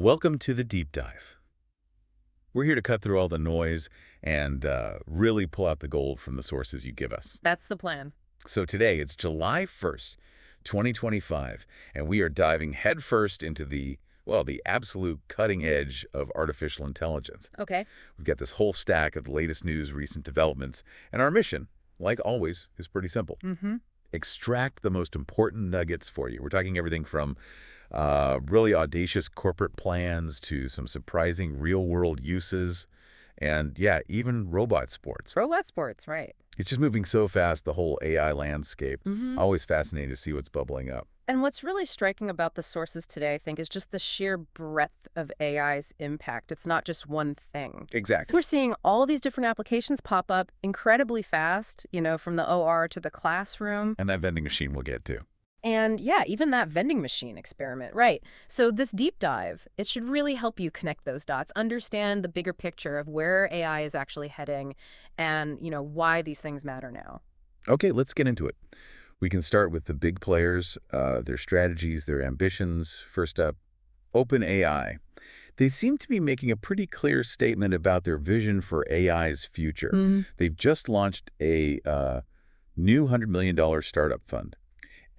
Welcome to the deep dive. We're here to cut through all the noise and really pull out the gold from the sources you give us. That's the plan. So today, it's July 1st, 2025, and we are diving headfirst into the absolute cutting edge of artificial intelligence. Okay. We've got this whole stack of the latest news, recent developments, and our mission, like always, is pretty simple. Extract the most important nuggets for you. We're talking everything from really audacious corporate plans to some surprising real-world uses, and yeah, even robot sports. Robot sports, right. It's just moving so fast, the whole AI landscape. Always fascinating to see what's bubbling up. And what's really striking about the sources today, I think, is just the sheer breadth of AI's impact. It's not just one thing. Exactly. We're seeing all these different applications pop up incredibly fast, from the OR to the classroom. And that vending machine we'll get to. And yeah, even that vending machine experiment, right? So this deep dive, it should really help you connect those dots, understand the bigger picture of where AI is actually heading and, why these things matter now. Okay, let's get into it. We can start with the big players, their strategies, their ambitions. First up, OpenAI. They seem to be making a pretty clear statement about their vision for AI's future. They've just launched a new $100 million startup fund.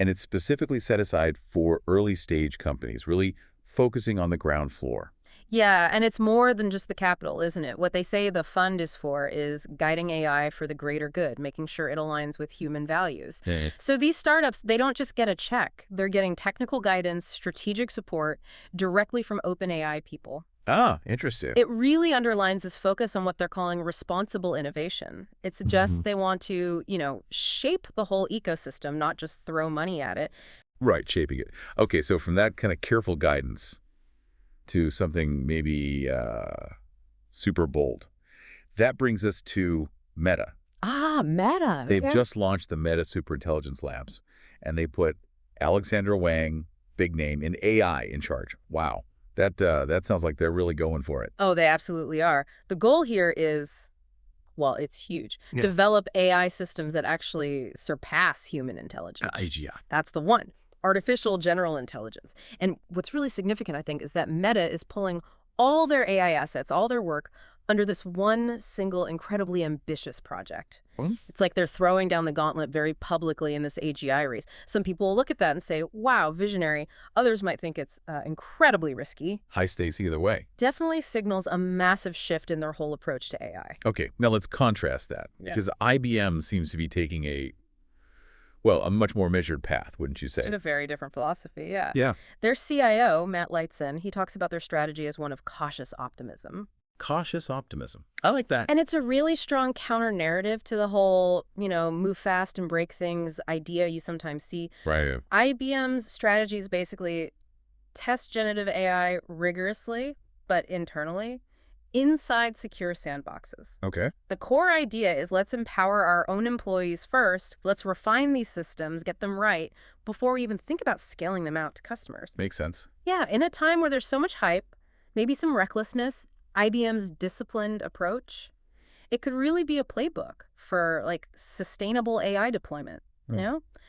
And it's specifically set aside for early-stage companies, really focusing on the ground floor. Yeah, and it's more than just the capital, isn't it? What they say the fund is for is guiding AI for the greater good, making sure it aligns with human values. So these startups, they don't just get a check. They're getting technical guidance, strategic support directly from OpenAI people. Ah, interesting. It really underlines this focus on what they're calling responsible innovation. It suggests they want to, shape the whole ecosystem, not just throw money at it. Right, shaping it. Okay, so from that kind of careful guidance to something maybe super bold, that brings us to Meta. Ah, Meta. They've just launched the Meta Superintelligence Labs, and they put Alexandra Wang, big name, in AI in charge. Wow. That sounds like they're really going for it. Oh, they absolutely are. The goal here is, well, it's huge. Yeah. Develop AI systems that actually surpass human intelligence. AGI. That's the one. Artificial general intelligence. And what's really significant, I think, is that Meta is pulling all their AI assets, all their work, under this one single incredibly ambitious project. It's like they're throwing down the gauntlet very publicly in this AGI race. Some people will look at that and say, wow, visionary. Others might think it's incredibly risky. High stakes either way. Definitely signals a massive shift in their whole approach to AI. Okay, now let's contrast that. Because IBM seems to be taking a much more measured path, wouldn't you say? In a very different philosophy, yeah. Yeah. Their CIO, Matt Lightson, he talks about their strategy as one of cautious optimism. Cautious optimism. I like that. And it's a really strong counter-narrative to the whole, move fast and break things idea you sometimes see. Right. IBM's strategy is basically test generative AI rigorously, but internally, inside secure sandboxes. Okay. The core idea is let's empower our own employees first. Let's refine these systems, get them right, before we even think about scaling them out to customers. Makes sense. Yeah, in a time where there's so much hype, maybe some recklessness, IBM's disciplined approach, it could really be a playbook for sustainable AI deployment,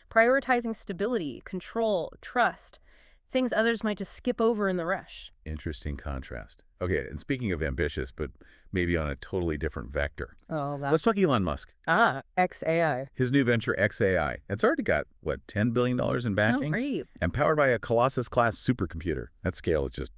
prioritizing stability, control, trust, things others might just skip over in the rush. Interesting contrast. Okay, and speaking of ambitious, but maybe on a totally different vector. Oh, let's talk Elon Musk. Ah, xAI. His new venture, xAI. It's already got, $10 billion in backing? Oh, great. And powered by a Colossus-class supercomputer. That scale is just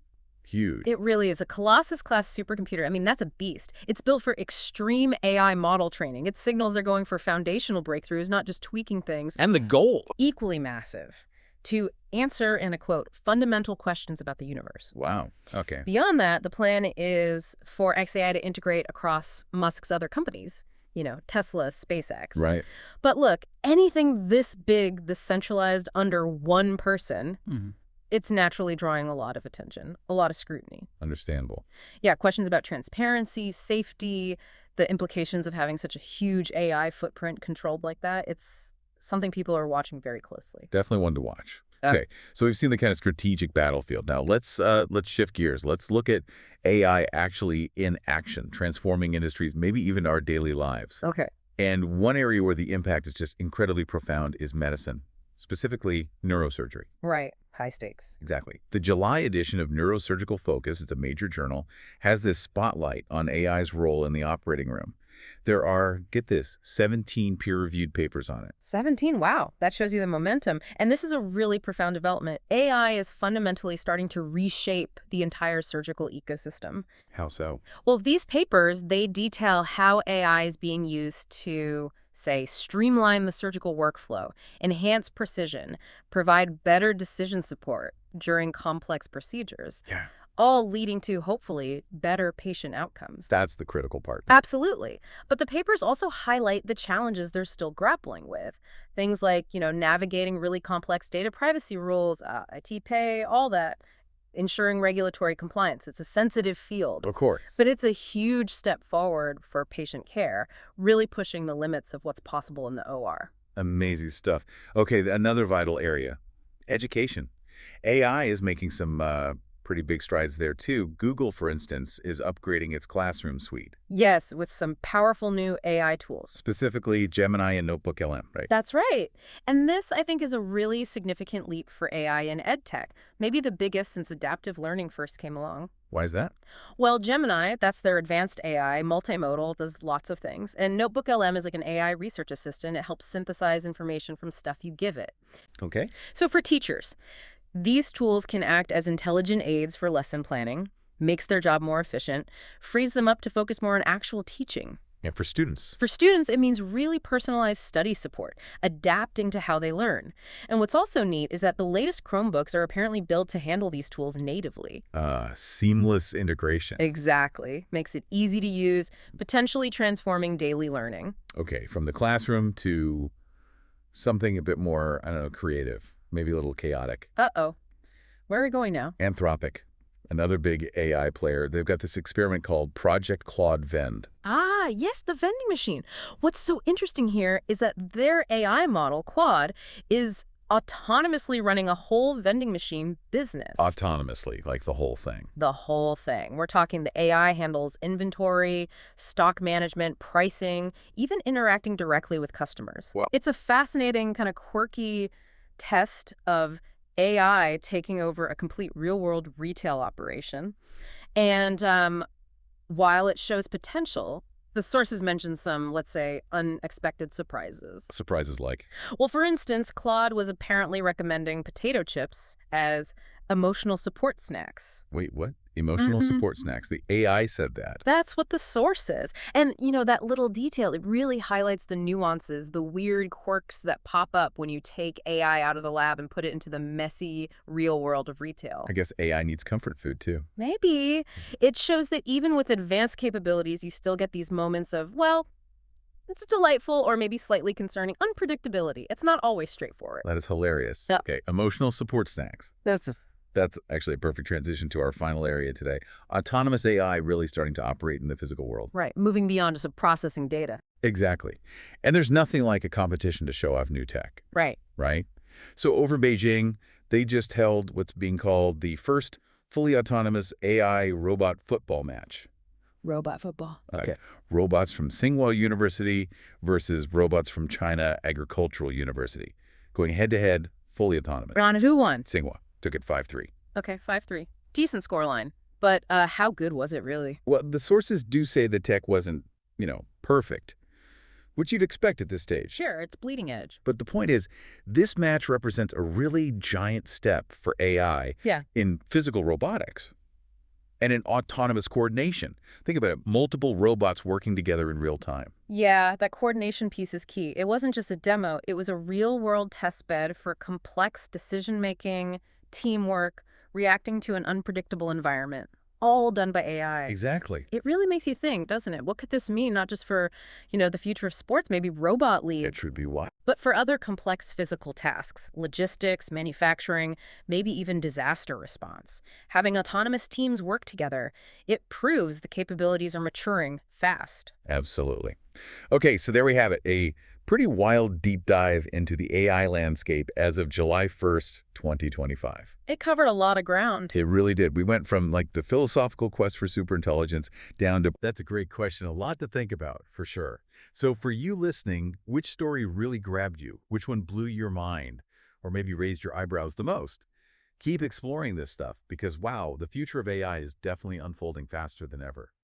huge. It really is. A Colossus-class supercomputer. I mean, that's a beast. It's built for extreme AI model training. Its signals are going for foundational breakthroughs, not just tweaking things. And the goal. Equally massive. To answer, in a quote, fundamental questions about the universe. Wow. Okay. Beyond that, the plan is for xAI to integrate across Musk's other companies. Tesla, SpaceX. Right. But look, anything this big, this centralized under one person, it's naturally drawing a lot of attention, a lot of scrutiny. Understandable. Yeah, questions about transparency, safety, the implications of having such a huge AI footprint controlled like that. It's something people are watching very closely. Definitely one to watch. Okay, so we've seen the kind of strategic battlefield. Now let's shift gears. Let's look at AI actually in action, transforming industries, maybe even our daily lives. Okay. And one area where the impact is just incredibly profound is medicine, specifically neurosurgery. Right. High stakes. Exactly. The July edition of Neurosurgical Focus, it's a major journal, has this spotlight on AI's role in the operating room. There are, get this, 17 peer-reviewed papers on it. 17, wow. That shows you the momentum. And this is a really profound development. AI is fundamentally starting to reshape the entire surgical ecosystem. How so? Well, these papers, they detail how AI is being used to, say, streamline the surgical workflow, enhance precision, provide better decision support during complex procedures, Yeah. all leading to, hopefully, better patient outcomes. That's the critical part. Absolutely. But the papers also highlight the challenges they're still grappling with. Things like, navigating really complex data privacy rules, IT pay, all that, ensuring regulatory compliance. It's a sensitive field. Of course. But it's a huge step forward for patient care, really pushing the limits of what's possible in the OR. Amazing stuff. Okay, another vital area, education. AI is making some pretty big strides there, too. Google, for instance, is upgrading its classroom suite. Yes, with some powerful new AI tools. Specifically, Gemini and NotebookLM, right? That's right. And this, I think, is a really significant leap for AI in edtech, maybe the biggest since adaptive learning first came along. Why is that? Well, Gemini, that's their advanced AI, multimodal, does lots of things. And NotebookLM is like an AI research assistant. It helps synthesize information from stuff you give it. Okay. So for teachers, these tools can act as intelligent aids for lesson planning, makes their job more efficient, frees them up to focus more on actual teaching. And for students? For students, it means really personalized study support, adapting to how they learn. And what's also neat is that the latest Chromebooks are apparently built to handle these tools natively. Seamless integration. Exactly. Makes it easy to use, potentially transforming daily learning. Okay, from the classroom to something a bit more, I don't know, creative, maybe a little chaotic. Uh-oh. Where are we going now? Anthropic, another big AI player. They've got this experiment called Project Claude Vend. Ah, yes, the vending machine. What's so interesting here is that their AI model, Claude, is autonomously running a whole vending machine business. Autonomously, like the whole thing. The whole thing. We're talking the AI handles inventory, stock management, pricing, even interacting directly with customers. Wow. It's a fascinating, kind of quirky test of AI taking over a complete real-world retail operation. And while it shows potential, the sources mention some, let's say, unexpected surprises. Surprises like? Well, for instance, Claude was apparently recommending potato chips as emotional support snacks. Wait, what? Emotional support snacks. The AI said that. That's what the source says. And, that little detail, it really highlights the nuances, the weird quirks that pop up when you take AI out of the lab and put it into the messy real world of retail. I guess AI needs comfort food, too. Maybe. It shows that even with advanced capabilities, you still get these moments of, well, it's delightful or maybe slightly concerning unpredictability. It's not always straightforward. That is hilarious. Yep. Okay, emotional support snacks. That's actually a perfect transition to our final area today. Autonomous AI really starting to operate in the physical world. Right, moving beyond just processing data. Exactly. And there's nothing like a competition to show off new tech, Right. right? So over Beijing, they just held what's being called the first fully autonomous AI robot football match. Robot football. Okay. Robots from Tsinghua University versus robots from China Agricultural University. Going head-to-head, fully autonomous. Ron, who won? Tsinghua took it 5-3. Okay, 5-3. Decent scoreline. But how good was it really? Well, the sources do say the tech wasn't, perfect, which you'd expect at this stage. Sure, it's bleeding edge. But the point is, this match represents a really giant step for AI in physical robotics and in autonomous coordination. Think about it, multiple robots working together in real time. Yeah, that coordination piece is key. It wasn't just a demo. It was a real-world test bed for complex decision-making, teamwork, reacting to an unpredictable environment, all done by AI. Exactly. It really makes you think, doesn't it? What could this mean, not just for, the future of sports, maybe robot league, It should be what? but for other complex physical tasks, logistics, manufacturing, maybe even disaster response. Having autonomous teams work together, it proves the capabilities are maturing fast. Absolutely. Okay, so there we have it, a pretty wild deep dive into the AI landscape as of July 1st, 2025. It covered a lot of ground. It really did. We went from the philosophical quest for superintelligence down to... That's a great question. A lot to think about, for sure. So for you listening, which story really grabbed you? Which one blew your mind? Or maybe raised your eyebrows the most? Keep exploring this stuff because, wow, the future of AI is definitely unfolding faster than ever.